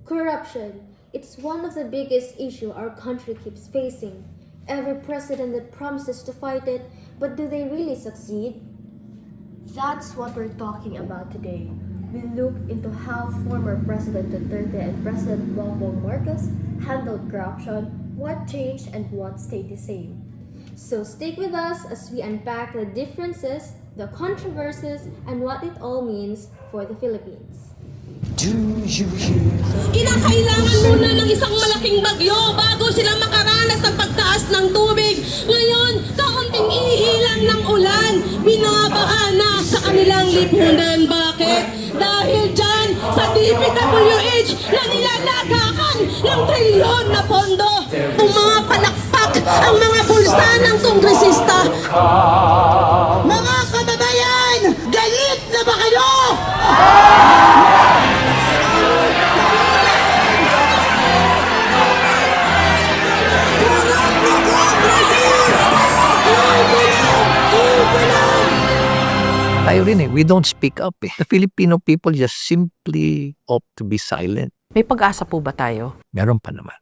Corruption. It's one of the biggest issues our country keeps facing. Every president that promises to fight it, but do they really succeed? That's what we're talking about today. We look into how former President Duterte and President Bongbong Marcos handled corruption, what changed and what stayed the same. So stick with us as we unpack the differences, the controversies, and what it all means for the Philippines. Kinakailangan muna ng isang malaking bagyo bago sila makaranas ng pagtaas ng tubig. Ngayon, kaunting ihilang ng ulan, binabaha na sa kanilang lipunan. Bakit? Dahil dyan sa DPWH na nilalagakan ng trilyon na pondo. Pumapalakpak ang mga bulsa ng kongresista. Mga kababayan, galit na ba kayo? Tayo rin we don't speak up The Filipino people just simply opt to be silent. May pag-asa po ba tayo? Meron pa naman.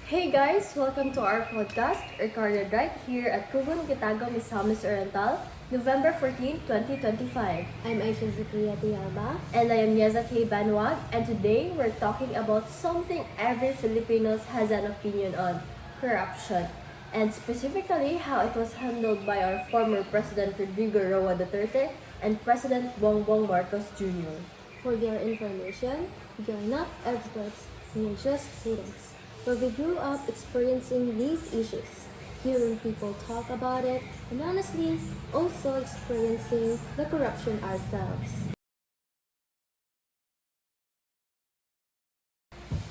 Hey guys! Welcome to our podcast, recorded right here at Kugon Gitago, Misamis Oriental, November 14, 2025. I'm Aisha Zakia Tiaba. And I am Yeza K. Banwag, and today we're talking about something every Filipino has an opinion on, corruption. And specifically how it was handled by our former President Rodrigo Roa Duterte and President Bongbong Marcos Jr. For your information, we are not experts, we are just students. But we grew up experiencing these issues, hearing people talk about it, and honestly, also experiencing the corruption ourselves.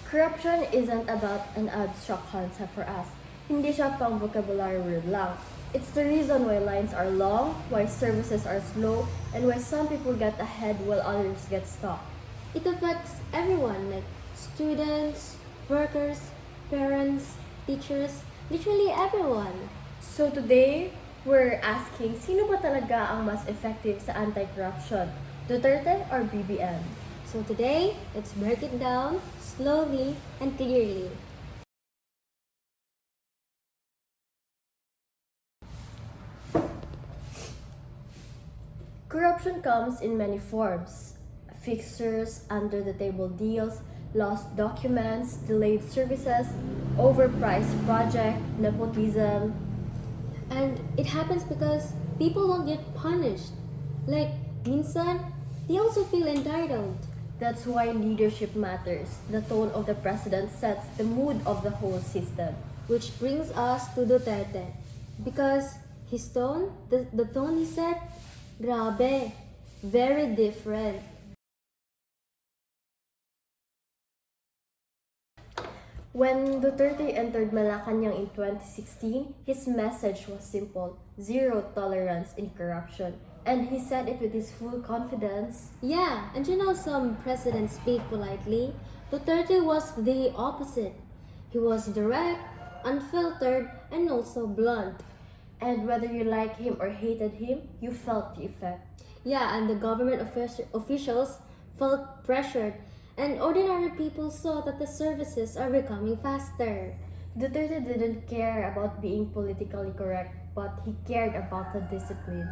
Corruption isn't about an abstract concept for us. Hindi siya pang vocabulary word lang. It's the reason why lines are long, why services are slow, and why some people get ahead while others get stuck. It affects everyone, like students, workers, parents, teachers, literally everyone. So today, we're asking, sino ba talaga ang mas effective sa anti-corruption? Duterte or BBM? So today, let's break it down slowly and clearly. Corruption comes in many forms. Fixers, under-the-table deals, lost documents, delayed services, overpriced project, nepotism. And it happens because people don't get punished. Like, minsan, they also feel entitled. That's why leadership matters. The tone of the president sets the mood of the whole system. Which brings us to Duterte. Because his tone, the tone he set, grabe, very different. When Duterte entered Malacanang in 2016, his message was simple: zero tolerance in corruption. And he said it with his full confidence. Yeah, and you know some presidents speak politely. Duterte was the opposite. He was direct, unfiltered, and also blunt. And whether you liked him or hated him, you felt the effect. Yeah, and the government officials felt pressured, and ordinary people saw that the services are becoming faster. Duterte didn't care about being politically correct, but he cared about the discipline.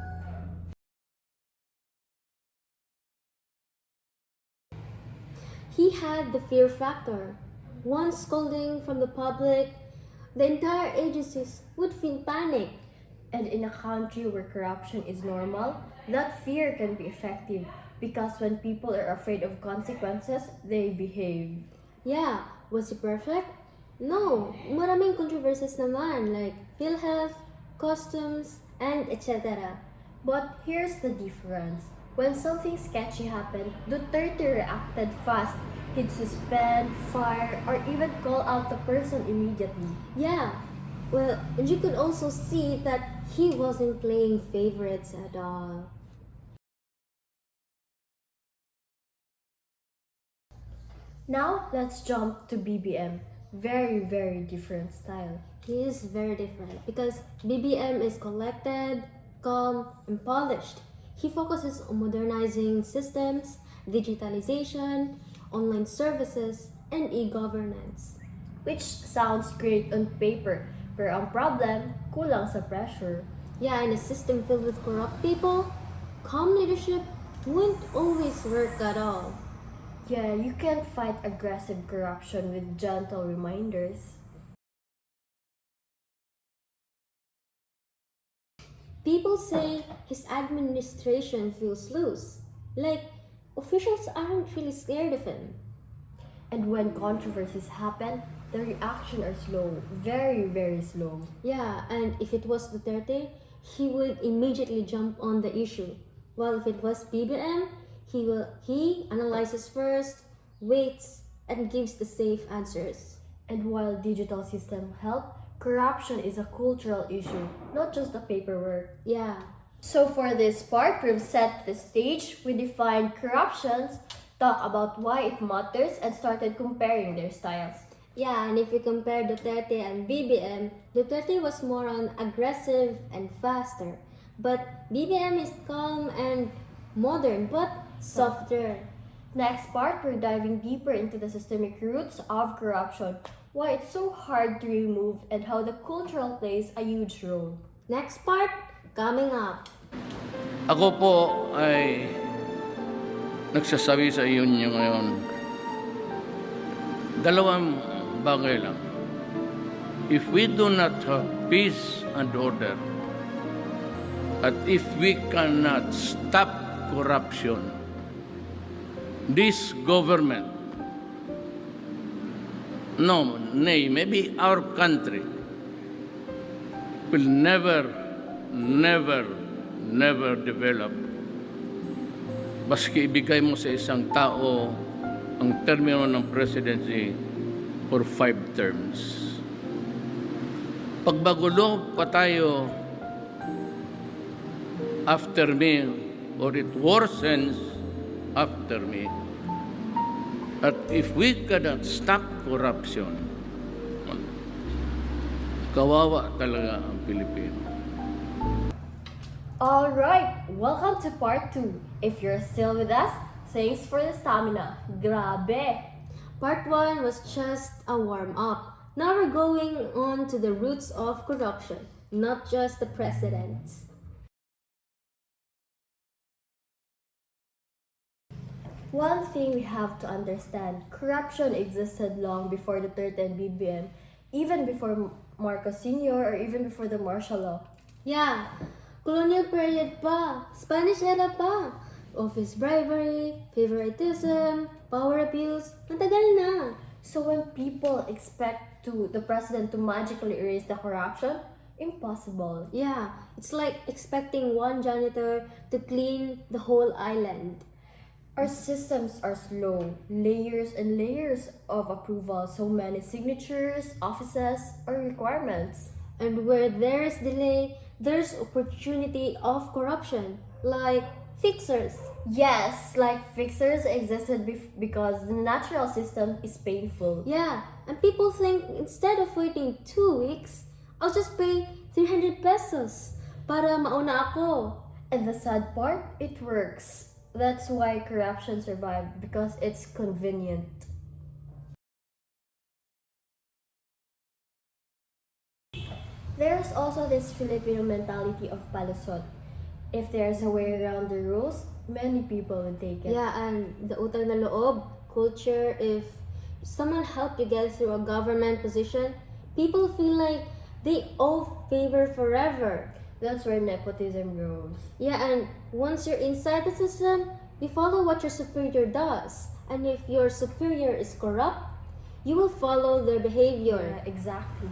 He had the fear factor. One scolding from the public, the entire agencies would feel panic. And in a country where corruption is normal, that fear can be effective because when people are afraid of consequences, they behave. Yeah, was he perfect? No, maraming controversies naman like PhilHealth, customs, and etc. But here's the difference. When something sketchy happened, Duterte reacted fast. He'd suspend, fire, or even call out the person immediately. Yeah, well, and you could also see that he wasn't playing favorites at all. Now, let's jump to BBM. Very, very different style. He is very different because BBM is collected, calm, and polished. He focuses on modernizing systems, digitalization, online services, and e-governance. Which sounds great on paper, pero ang problem, kulang sa pressure. Yeah, in a system filled with corrupt people, calm leadership won't always work at all. Yeah, you can't fight aggressive corruption with gentle reminders. People say his administration feels loose, like officials aren't really scared of him. And when controversies happen, the reaction are slow, very, very slow. Yeah, and if it was Duterte, he would immediately jump on the issue. While if it was BBM, he analyzes first, waits, and gives the safe answers. And while digital system help, corruption is a cultural issue, not just the paperwork. Yeah. So for this part, we've set the stage, we defined corruptions, talk about why it matters, and started comparing their styles. Yeah, and if we compare Duterte and BBM, Duterte was more on aggressive and faster. But BBM is calm and modern, but softer. Next part, we're diving deeper into the systemic roots of corruption, why it's so hard to remove, and how the cultural plays a huge role. Next part, coming up. Ako po ay nagsasabi sa iyo ngayon, dalawang bagay lang. If we do not have peace and order, at if we cannot stop corruption, this government, maybe our country, will never develop. Baski ibigay mo sa isang tao ang termino ng presidency for 5 terms. Pagbagulo pa tayo after me, or it worsens after me. But if we cannot stop corruption, kawawa talaga ang Pilipino. Alright, welcome to part 2. If you're still with us, thanks for the stamina. Grabe! Part 1 was just a warm-up. Now we're going on to the roots of corruption, not just the presidents. One thing we have to understand, corruption existed long before Duterte and BBM, even before Marcos Sr. or even before the martial law. Yeah, colonial period pa, Spanish era pa. Office bribery, favoritism, power abuse, matagal na. So when people expect the president to magically erase the corruption, impossible. Yeah, it's like expecting one janitor to clean the whole island. Our systems are slow, layers and layers of approval, so many signatures, offices, or requirements. And where there's delay, there's opportunity of corruption, like fixers. Yes, like fixers existed because the natural system is painful. Yeah, and people think instead of waiting 2 weeks, I'll just pay 300 pesos para mauna ako. And the sad part, it works. That's why corruption survived, because it's convenient. There's also this Filipino mentality of palusot. If there's a way around the rules, many people would take it. Yeah, and the utang na loob culture, if someone helped you get through a government position, people feel like they owe favor forever. That's where nepotism grows. Yeah, and once you're inside the system, you follow what your superior does. And if your superior is corrupt, you will follow their behavior. Yeah, exactly.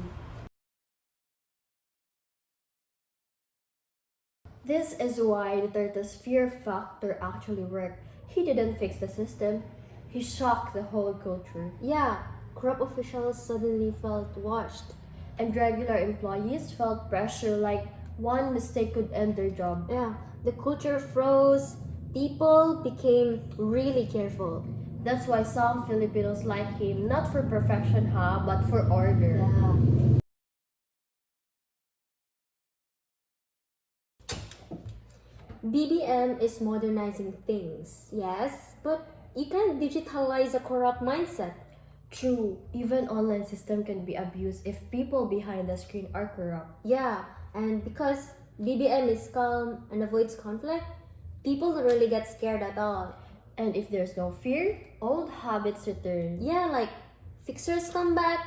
This is why Duterte's fear factor actually worked. He didn't fix the system, he shocked the whole culture. Yeah, corrupt officials suddenly felt washed. And regular employees felt pressure, like one mistake could end their job. Yeah, the culture froze. People became really careful. That's why some Filipinos like him, not for perfection, but for order. Yeah. BBM is modernizing things, yes, but you can't digitalize a corrupt mindset. True, even online system can be abused if people behind the screen are corrupt. Yeah, and because BBM is calm and avoids conflict, people don't really get scared at all. And if there's no fear, old habits return. Yeah, like fixers come back,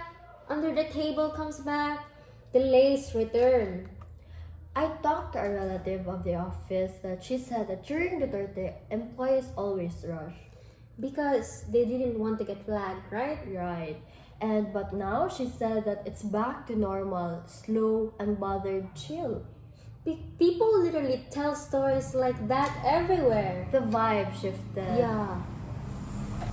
under the table comes back, delays return. I talked to a relative of the office that she said that during Duterte, employees always rush. Because they didn't want to get flagged, right? Right. And but now she said that it's back to normal, slow, unbothered, chill. People literally tell stories like that everywhere. The vibe shifted. Yeah.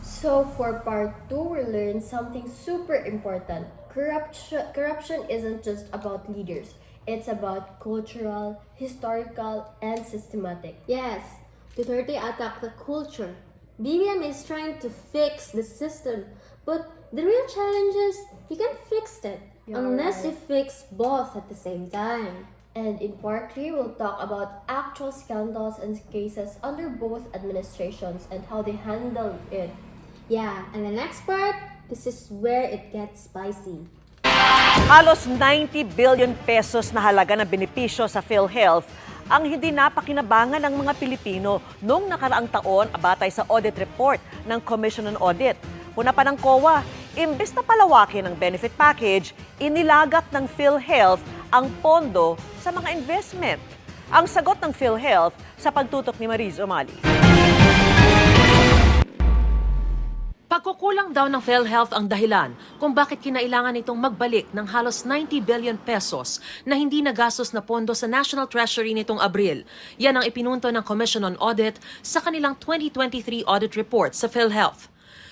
So for part 2, we learned something super important. Corruption isn't just about leaders. It's about cultural, historical, and systematic. Yes, Duterte attacked the culture. BBM is trying to fix the system, but the real challenge is you can't fix it You're unless you right. fix both at the same time. And in part 3, we'll talk about actual scandals and cases under both administrations and how they handled it. Yeah, and the next part, this is where it gets spicy. Halos 90 billion pesos na halaga ng benepisyo sa PhilHealth ang hindi napakinabangan ng mga Pilipino noong nakaraang taon batay sa audit report ng Commission on Audit. Una pa ng COA, imbes na palawakin ang benefit package, inilagak ng PhilHealth ang pondo sa mga investment. Ang sagot ng PhilHealth sa pagtutok ni Mariz Umali. Pagkukulang daw ng PhilHealth ang dahilan kung bakit kinailangan itong magbalik ng halos 90 billion pesos na hindi nagastos na pondo sa National Treasury nitong Abril. Yan ang ipinunto ng Commission on Audit sa kanilang 2023 audit report sa PhilHealth.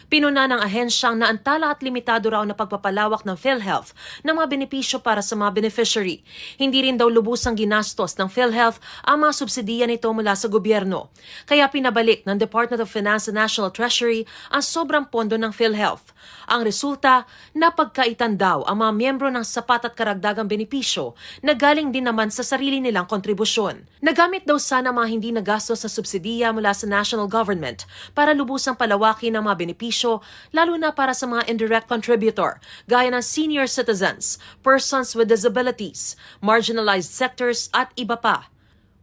Pinuna ng ahensyang naantala at limitado raw na pagpapalawak ng PhilHealth ng mga benepisyo para sa mga beneficiary. Hindi rin daw lubusang ginastos ng PhilHealth ang mga subsidiya nito mula sa gobyerno. Kaya pinabalik ng Department of Finance and National Treasury ang sobrang pondo ng PhilHealth. Ang resulta, napagkaitan daw ang mga miyembro ng sapat at karagdagang benepisyo na galing din naman sa sarili nilang kontribusyon. Nagamit daw sana mga hindi nagastos sa subsidiya mula sa national government para lubusang palawakin ang mga benepisyo, lalo na para sa mga indirect contributor, gaya ng senior citizens, persons with disabilities, marginalized sectors at iba pa.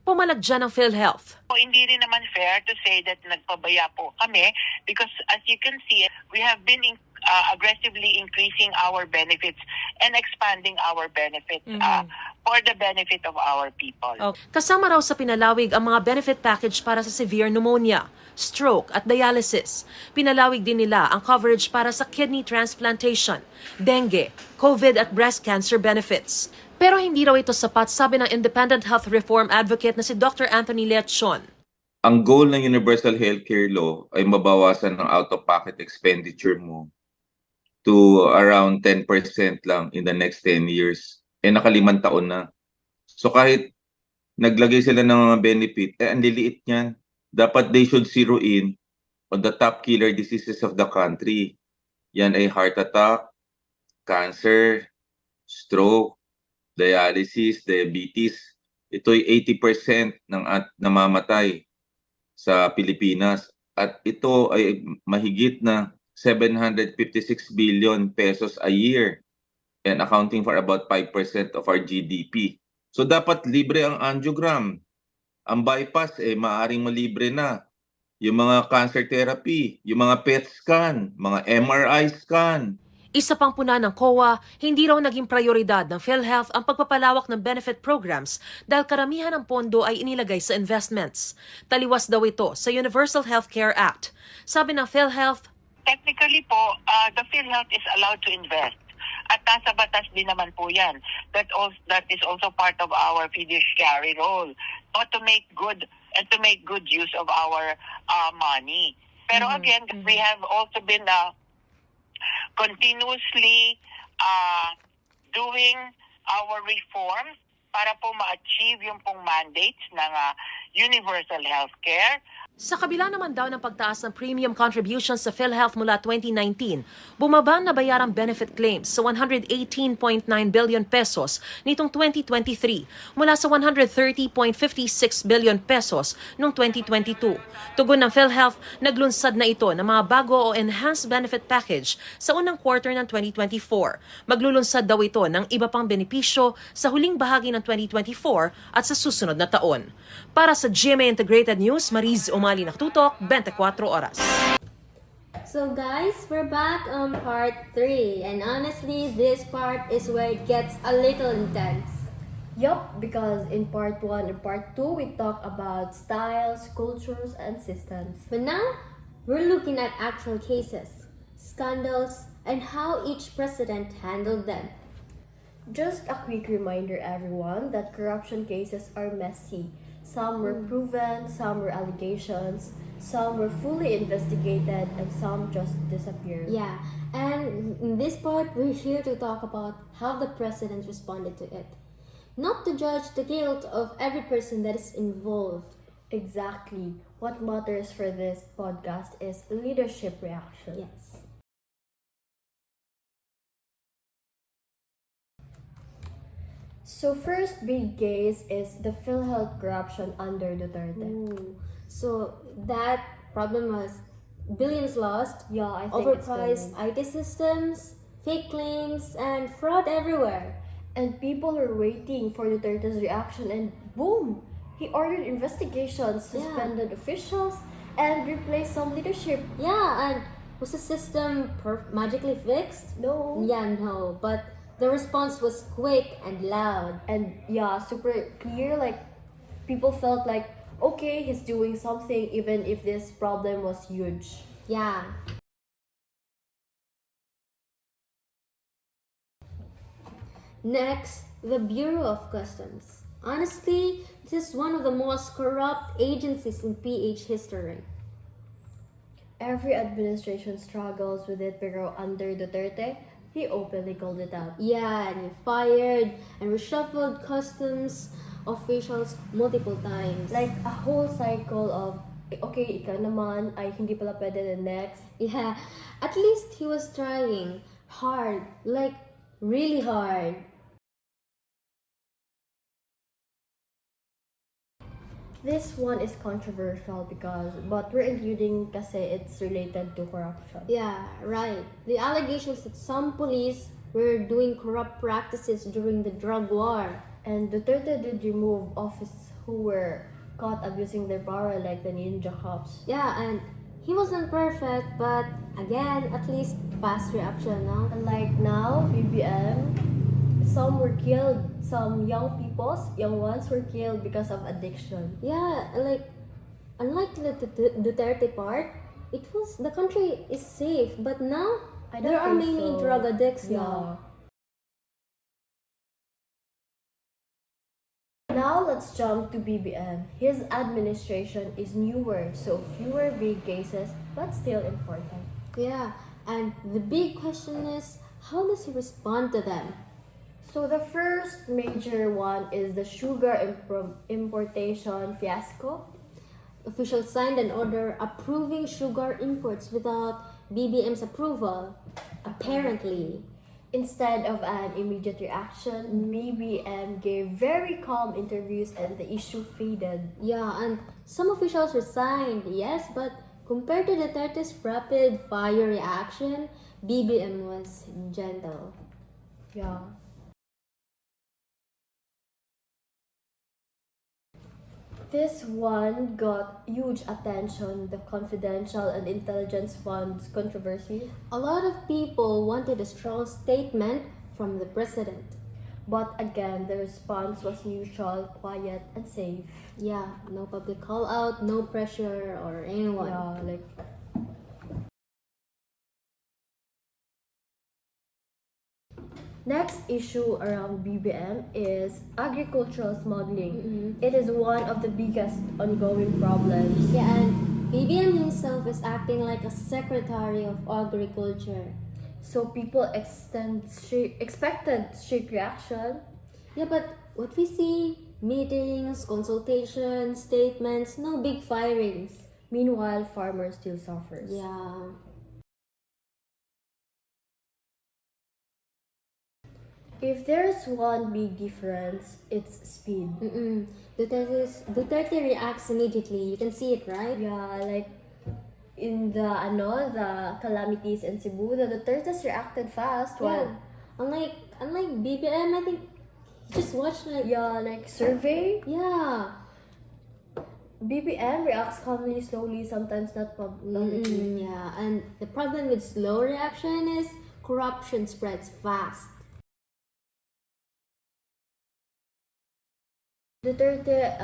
Pumalag dyan ang PhilHealth. Hindi rin naman fair to say that nagpabaya po kami because as you can see, we have been aggressively increasing our benefits and expanding our benefits for the benefit of our people. Kasama raw sa pinalawig ang mga benefit package para sa severe pneumonia, stroke at dialysis. Pinalawig din nila ang coverage para sa kidney transplantation, dengue, COVID at breast cancer benefits. Pero hindi raw ito sapat, sabi ng independent health reform advocate na si Dr. Anthony Leachon. Ang goal ng Universal Healthcare Law ay mabawasan ng out-of-pocket expenditure mo to around 10% lang in the next 10 years. Nakalimang taon na. So kahit naglagay sila ng mga benefit, ang liliit niyan. Dapat they should zero in on the top killer diseases of the country. Yan ay heart attack, cancer, stroke, dialysis, diabetes. Ito'y 80% ng namamatay sa Pilipinas. At ito ay mahigit na 756 billion pesos a year and accounting for about 5% of our GDP. So dapat libre ang angiogram. Ang bypass, maaaring malibre na. Yung mga cancer therapy, yung mga PET scan, mga MRI scan. Isa pang puna ng COA, hindi raw naging prioridad ng PhilHealth ang pagpapalawak ng benefit programs dahil karamihan ng pondo ay inilagay sa investments. Taliwas daw ito sa Universal Healthcare Act. Sabi ng PhilHealth, Technically po, the PhilHealth is allowed to invest. At nasa batas din naman po yan. That is also part of our fiduciary role. So to make good use of our money. Pero again, we have also been continuously doing our reforms para po ma-achieve yung pong mandates ng universal health care. Sa kabila naman daw ng pagtaas ng premium contributions sa PhilHealth mula 2019, bumaba na bayarang benefit claims sa 118.9 billion pesos nitong 2023 mula sa 130.56 billion pesos noong 2022. Tugon ng PhilHealth, naglunsad na ito ng mga bago o enhanced benefit package sa unang quarter ng 2024. Maglulunsad daw ito ng iba pang benepisyo sa huling bahagi ng 2024 at sa susunod na taon. Para sa GMA Integrated News, Mariz Umali Naktutok, 24 Oras. So guys, we're back on part 3, and honestly, this part is where it gets a little intense. Yup, because in part 1 and part 2, we talk about styles, cultures, and systems. But now, we're looking at actual cases, scandals, and how each president handled them. Just a quick reminder, everyone, that corruption cases are messy. Some were proven, some were allegations, some were fully investigated, and some just disappeared. Yeah, and in this part, we're here to talk about how the president responded to it. Not to judge the guilt of every person that is involved. Exactly. What matters for this podcast is leadership reaction. Yes. So first big case is the PhilHealth corruption under Duterte. Ooh. So that problem was billions lost, Yeah, I think overpriced it's IT systems, fake claims, and fraud everywhere. and people were waiting for Duterte's reaction, and boom! He ordered investigations, suspended officials, and replaced some leadership. Yeah, and was the system magically fixed? No. Yeah, no, but the response was quick and loud. And yeah, super clear, like people felt like, okay, he's doing something even if this problem was huge. Yeah. Next, the Bureau of Customs. Honestly, this is one of the most corrupt agencies in PH history. Every administration struggles with it, pero under Duterte, he openly called it out. Yeah, and he fired and reshuffled customs officials multiple times. Like a whole cycle of, okay, ikaw naman, ay hindi pala pwede the next. Yeah, at least he was trying hard, like really hard. This one is controversial but we're including kasi it's related to corruption. Yeah, right. The allegations that some police were doing corrupt practices during the drug war. And Duterte did remove officers who were caught abusing their power, like the ninja cops. Yeah, and he wasn't perfect, but again, at least fast reaction, no? And like now, BBM, some were killed. Some young ones were killed because of addiction. Yeah, like unlike the Duterte part, it was the country is safe, but now I don't there are think many so. drug addicts Yeah. now. Now let's jump to BBM. His administration is newer, so fewer big cases, but still important. Yeah, and the big question is, how does he respond to them? So the first major one is the sugar importation fiasco. Officials signed an order approving sugar imports without BBM's approval, apparently. Instead of an immediate reaction, BBM gave very calm interviews and the issue faded. Yeah, and some officials resigned, yes, but compared to Duterte's rapid fire reaction, BBM was gentle. Yeah. This one got huge attention, the confidential and intelligence funds controversy. A lot of people wanted a strong statement from the president. But again, the response was neutral, quiet, and safe. Yeah, no public call out, no pressure or anyone. Yeah, like next issue around BBM is agricultural smuggling. It is one of the biggest ongoing problems. Yeah, and BBM himself is acting like a secretary of agriculture. So people expected strict reaction. Yeah, but what we see Meetings, consultations, statements, no big firings. Meanwhile, farmers still suffers. Yeah. If there's one big difference, it's speed. Duterte reacts immediately. You can see it, right? Yeah, like in the calamities in Cebu, the Dutertes reacted fast. Yeah. While Unlike BBM, I think he just watched like survey, Yeah. BBM reacts calmly, slowly, sometimes not publicly. Yeah. And the problem with slow reaction is corruption spreads fast. Duterte,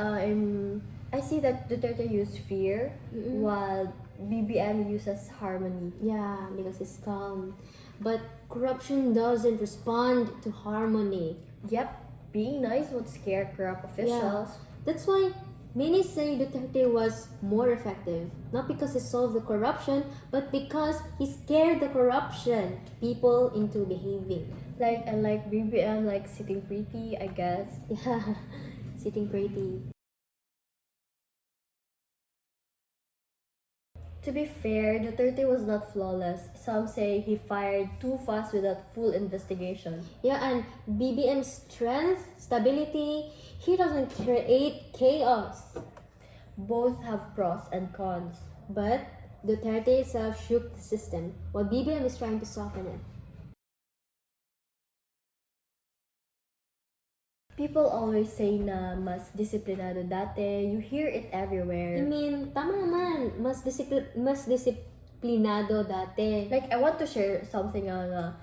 I see that Duterte used fear, while BBM uses harmony. Yeah, because it's calm. But corruption doesn't respond to harmony. Yep, being nice would scare corrupt officials. That's why many say Duterte was more effective. Not because he solved the corruption, but because he scared the corruption people into behaving. Like BBM, like sitting pretty, I guess. Yeah, sitting pretty. To be fair, Duterte was not flawless. Some say he fired too fast without full investigation. Yeah, and BBM's strength, stability, he doesn't create chaos. Both have pros and cons. But Duterte itself shook the system, while BBM is trying to soften it. People always say na mas disiplinado dati. You hear it everywhere. I mean, tama naman, mas disiplinado dati. Like, I want to share something on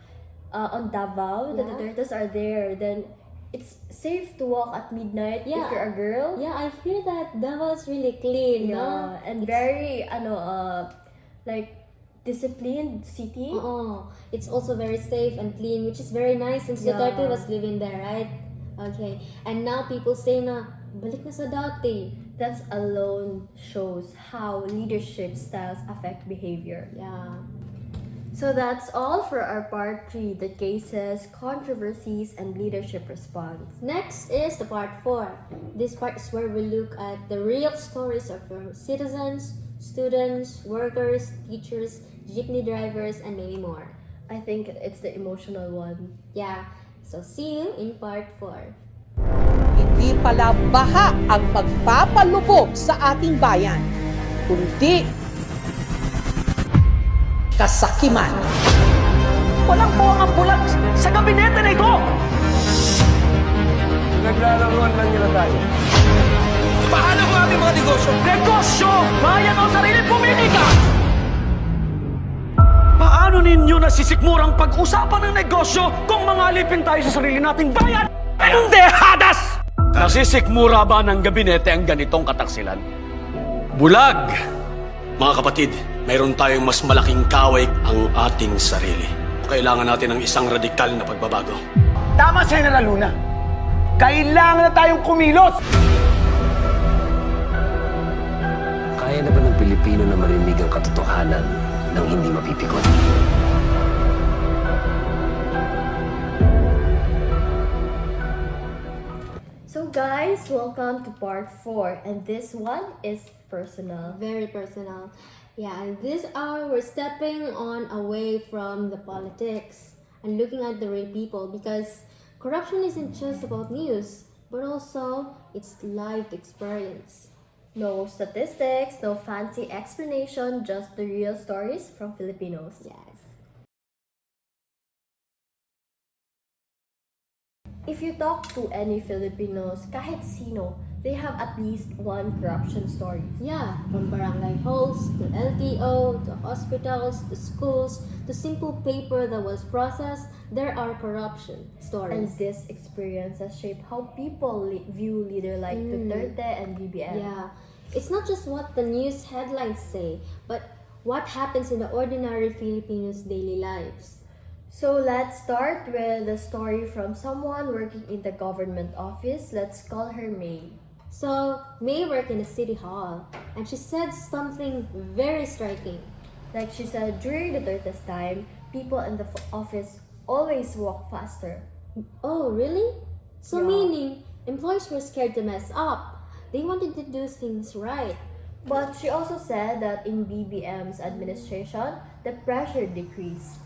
Davao. The Yeah. Dutertes are there. Then, it's safe to walk at midnight if Yeah. you're a girl. Yeah, I hear that Davao's really clean, no? And very, like, disciplined city. It's also very safe and clean, which is very nice since Yeah. Duterte was living there, right? Okay. And now people say na, balik na sa dati. That alone shows how leadership styles affect behavior. Yeah. So that's all for our part 3, the cases, controversies, and leadership response. Next is the part 4. This part is where we look at the real stories of our citizens, students, workers, teachers, jeepney drivers, and many more. I think it's the emotional one. Yeah. So see you in part 4. Hindi pala baha ang magpapalubog sa ating bayan, kundi kasakiman. Walang po ang ambulans sa gabinete na ito! Naglalaruan lang nila tayo. Paano ang aming mga negosyo? Negosyo! Bayan o sarili pumili ka! Paano ninyo nasisikmurang pag-usapan ng negosyo kung mga alipin tayo sa sarili nating bayan? Hindi hadas! Nasisikmura ba ng gabinete ang ganitong kataksilan? Bulag! Mga kapatid, mayroon tayong mas malaking kaway ang ating sarili. Kailangan natin ng isang radikal na pagbabago. Tama, General Luna. Kailangan na tayong kumilos! Kaya na ba ng Pilipino na marinig ang katotohanan nang hindi mapipikon? So guys, welcome to part 4, and this one is personal. Very personal. Yeah, and this hour we're stepping on away from the politics and looking at the real people, because corruption isn't just about news, but also it's lived experience. No statistics, no fancy explanation, just the real stories from Filipinos. Yes. If you talk to any Filipinos, kahit sino, they have at least one corruption story. Yeah, from barangay halls to LTO to hospitals to schools to simple paper that was processed, there are corruption And stories. this experience has shaped how people view leader like Duterte and BBM. Yeah, it's not just what the news headlines say, but what happens in the ordinary Filipinos' daily lives. So let's start with a story from someone working in the government office. Let's call her May. So, May worked in a city hall, and she said something very striking. Like she said, during Duterte's time, people in the office always walk faster. Oh, really? So Yeah. meaning, Employees were scared to mess up. They wanted to do things right. But she also said that in BBM's administration, the pressure decreased.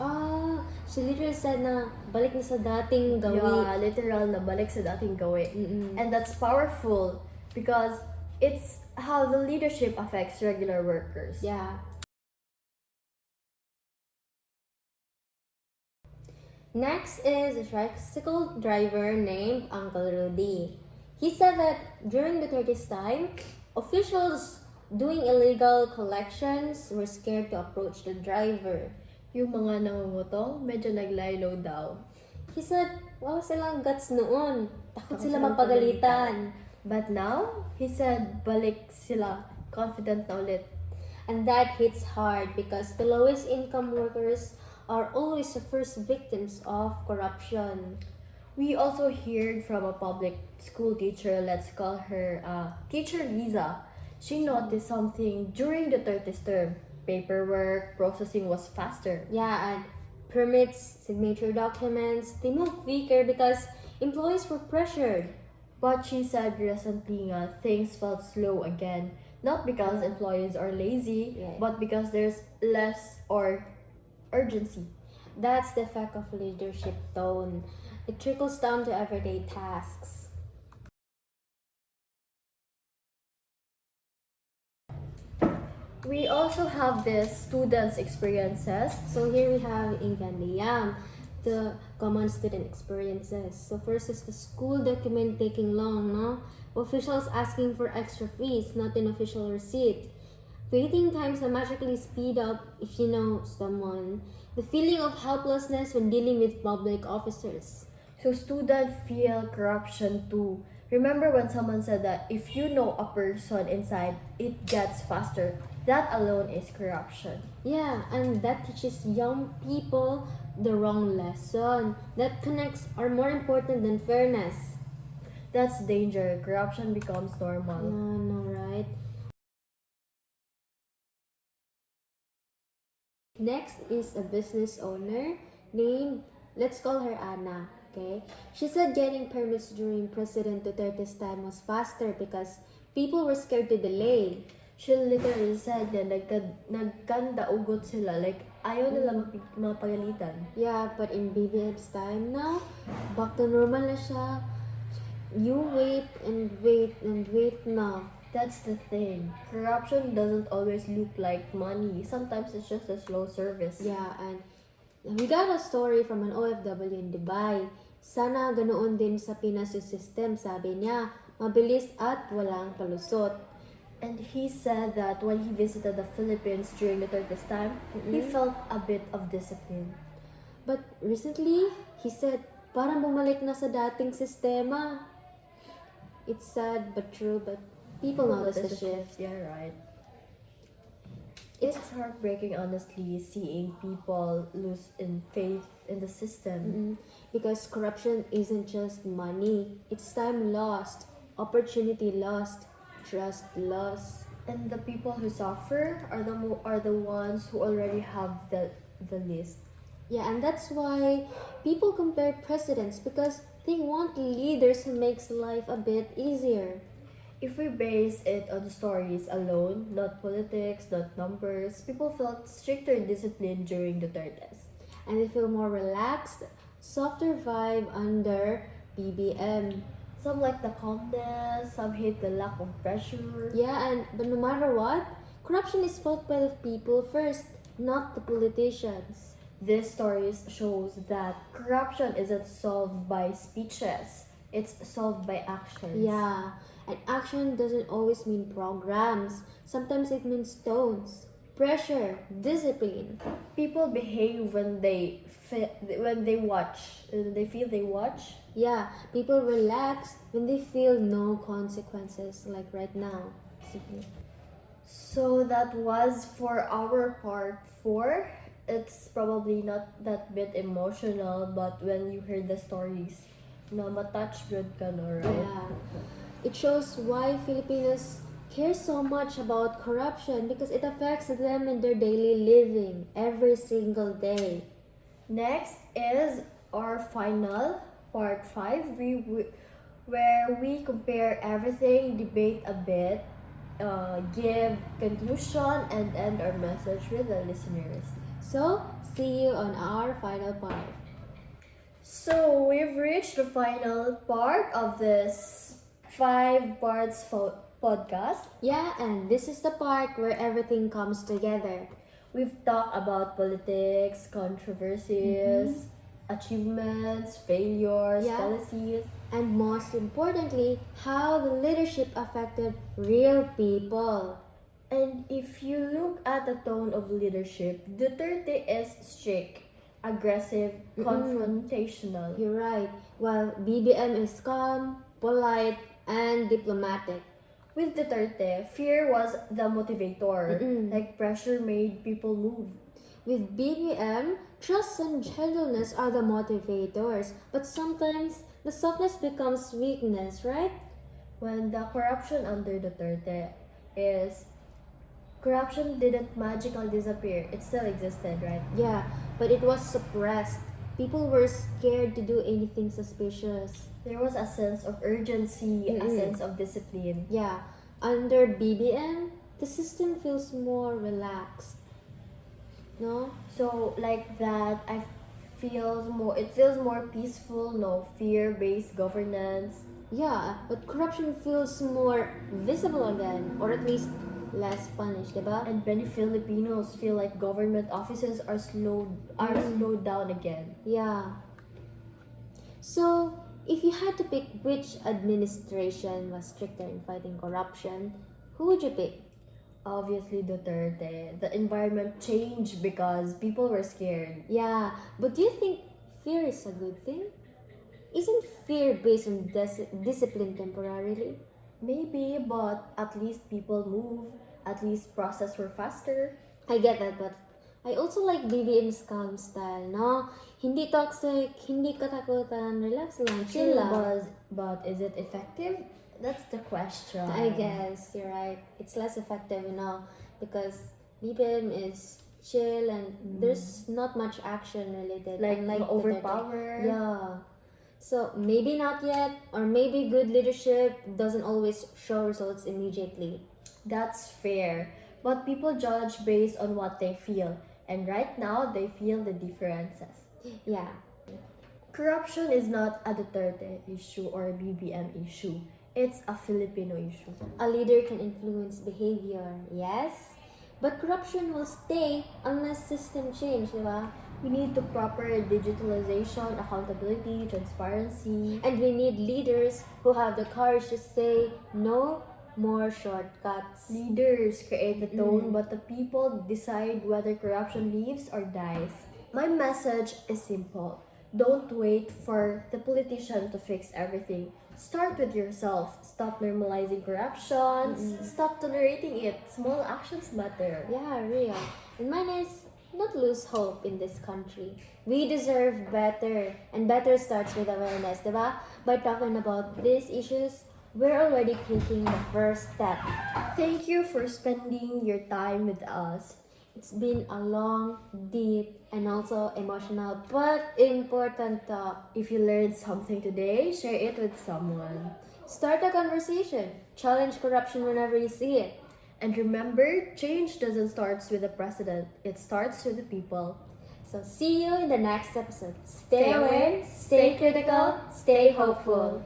She literally said na balik na sa dating gawi. Yeah, literal na balik sa dating gawi. And that's powerful because it's how the leadership affects regular workers. Yeah. Next is a tricycle driver named Uncle Rudy. He said that during Duterte's time, officials doing illegal collections were scared to approach the driver. Yung mga nangungutong, medyo naglaylo daw. He said, wala silang guts noon. Takot sila mapagalitan. But now, he said, balik sila, confident na ulit. And that hits hard because the lowest income workers are always the first victims of corruption. We also heard from a public school teacher, let's call her Teacher Liza. She noticed something during the Duterte's term. Paperwork processing was faster. Yeah, and permits, signature documents, they moved quicker because employees were pressured. But she said recently things felt slow again. Not because employees are lazy, but because there's less or urgency. That's the effect of leadership tone. It trickles down to everyday tasks. We also have this students' experiences. So here we have Ingan Liam, the common student experiences. So first is the school document taking long, no? Officials asking for extra fees, not an official receipt. Waiting times that magically speed up if you know someone. The feeling of helplessness when dealing with public officers. So students feel corruption too. Remember when someone said that if you know a person inside, it gets faster. That alone is corruption. Yeah, and that teaches young people the wrong lesson. That connects are more important than fairness. That's danger. Corruption becomes normal. No, right? Next is a business owner named, let's call her Anna, okay? She said getting permits during President Duterte's time was faster because people were scared to delay. She literally said na nagkanda ugot sila. Like, ayaw nila mapagalitan. Yeah, but in BBM's time now, back to normal na siya. You wait and wait and wait na. That's the thing. Corruption doesn't always look like money. Sometimes it's just a slow service. Yeah, and we got a story from an OFW in Dubai. Sana ganoon din sa Pinas yung system, sabi niya. Mabilis at walang palusot. And he said that when he visited the Philippines during the Duterte's time, he felt a bit of discipline. But recently, he said, parang bumalik na sa dating sistema. It's sad but true, but people notice the shift. Yeah, right. It's heartbreaking, honestly, seeing people lose in faith in the system. Because corruption isn't just money. It's time lost, opportunity lost, trust lost. And the people who suffer are the ones who already have the least. Yeah, and that's why people compare presidents because they want leaders who makes life a bit easier. If we base it on stories alone, not politics, not numbers, people felt stricter discipline during the Duterte's. And they feel more relaxed, softer vibe under BBM. Some like the calmness, some hate the lack of pressure. Yeah, but no matter what, corruption is fought by the people first, not the politicians. This story shows that corruption isn't solved by speeches, it's solved by actions. Yeah, and action doesn't always mean programs. Sometimes it means tones, pressure, discipline. People behave when they watch. They feel they watch. Yeah, people relax when they feel no consequences, like right now. So that was for our part 4. It's probably not that bit emotional, but when you hear the stories, matouch good ka na, right? Yeah. It shows why Filipinos care so much about corruption because it affects them in their daily living every single day. Next is our final part 5. where we compare everything, debate a bit, give conclusion, and end our message with the listeners. So, see you on our final part. So we've reached the final part of this 5 parts podcast. Yeah, and this is the part where everything comes together. We've talked about politics, controversies, achievements, failures, Yeah. policies. And most importantly, how the leadership affected real people. And if you look at the tone of leadership, Duterte is strict, aggressive, confrontational. You're right. While BBM is calm, polite, and diplomatic. With Duterte, fear was the motivator. Mm-mm. Like pressure made people move. With BBM, trust and gentleness are the motivators, but sometimes the softness becomes weakness, right? When the corruption under Duterte is corruption didn't magically disappear. It still existed, right? Yeah, but it was suppressed. People were scared to do anything suspicious. There was a sense of urgency, a Mm-mm. sense of discipline. Yeah, under BBM, the system feels more relaxed. No? So like that, it feels more peaceful, no fear-based governance. Yeah, but corruption feels more visible again, or at least less punished, diba? And many Filipinos feel like government offices are slowed down again. Yeah. So, if you had to pick which administration was stricter in fighting corruption, who would you pick? Obviously Duterte. The environment changed because people were scared. Yeah, but do you think fear is a good thing? Isn't fear based on discipline temporarily? Maybe, but at least people move. At least process were faster. I get that, but I also like BBM's calm style, no? Hindi toxic, hindi katakutan, relax lang, chill lang. But is it effective? That's the question. I guess you're right. It's less effective, because BBM is chill and there's not much action related. Like unlike overpower. Yeah. So maybe not yet, or maybe good leadership doesn't always show results immediately. That's fair. But people judge based on what they feel. And right now, they feel the differences. Yeah. Corruption is not a Duterte issue or a BBM issue. It's a Filipino issue. A leader can influence behavior, yes, but corruption will stay unless system change, diba? We need the proper digitalization, accountability, transparency. And we need leaders who have the courage to say no more shortcuts. Leaders create the tone, but the people decide whether corruption lives or dies. My message is simple. Don't wait for the politician to fix everything. Start with yourself. Stop normalizing corruption. Stop tolerating it. Small actions matter. Yeah, real. And mine is not lose hope in this country. We deserve better. And better starts with awareness, diba? By talking about these issues, we're already taking the first step. Thank you for spending your time with us. It's been a long, deep, and also emotional but important talk. If you learned something today, share it with someone. Start a conversation. Challenge corruption whenever you see it. And remember, change doesn't start with the president. It starts with the people. So see you in the next episode. Stay aware, stay critical, stay hopeful.